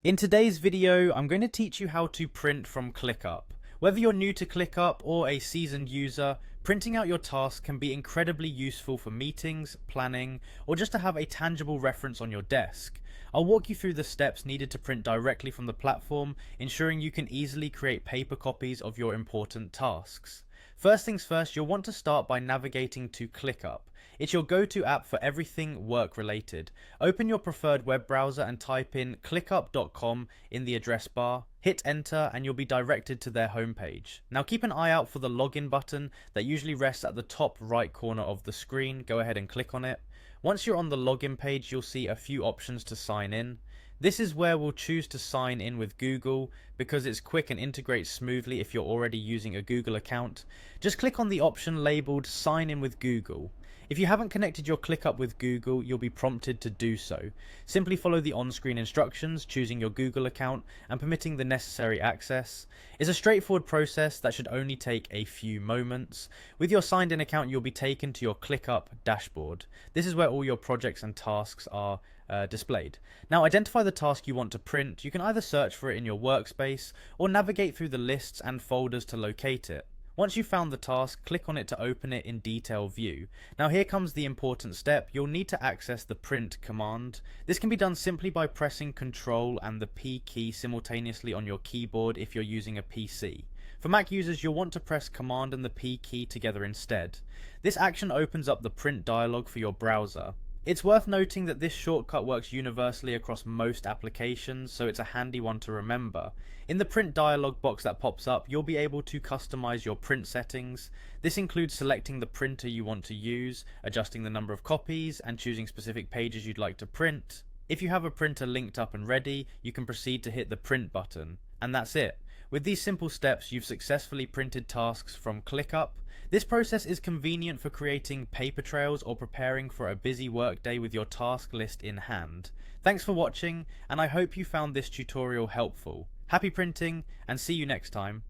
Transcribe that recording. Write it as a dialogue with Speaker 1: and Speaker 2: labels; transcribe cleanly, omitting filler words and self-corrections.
Speaker 1: In today's video, I'm going to teach you how to print from Clickup. Whether you're new to Clickup or a seasoned user, printing out your tasks can be incredibly useful for meetings, planning, or just to have a tangible reference on your desk. I'll walk you through the steps needed to print directly from the platform, ensuring you can easily create paper copies of your important tasks. First things first, you'll want to start by navigating to Clickup. It's your go-to app for everything work-related. Open your preferred web browser and type in clickup.com in the address bar. Hit enter and you'll be directed to their homepage. Now keep an eye out for the login button that usually rests at the top right corner of the screen. Go ahead and click on it. Once you're on the login page, you'll see a few options to sign in. This is where we'll choose to sign in with Google because it's quick and integrates smoothly if you're already using a Google account. Just click on the option labeled Sign in with Google. If you haven't connected your ClickUp with Google, you'll be prompted to do so. Simply follow the on-screen instructions, choosing your Google account and permitting the necessary access. It's a straightforward process that should only take a few moments. With your signed in account, you'll be taken to your ClickUp dashboard. This is where all your projects and tasks are displayed. Now identify the task you want to print. You can either search for it in your workspace or navigate through the lists and folders to locate it. Once you've found the task, click on it to open it in detail view. Now here comes the important step. You'll need to access the print command. This can be done simply by pressing Ctrl and the P key simultaneously on your keyboard if you're using a PC. For Mac users, you'll want to press Command and the P key together instead. This action opens up the print dialog for your browser. It's worth noting that this shortcut works universally across most applications, so it's a handy one to remember. In the print dialog box that pops up, you'll be able to customize your print settings. This includes selecting the printer you want to use, adjusting the number of copies, and choosing specific pages you'd like to print. If you have a printer linked up and ready, you can proceed to hit the print button. And that's it. With these simple steps, you've successfully printed tasks from ClickUp. This process is convenient for creating paper trails or preparing for a busy workday with your task list in hand. Thanks for watching, and I hope you found this tutorial helpful. Happy printing, and see you next time.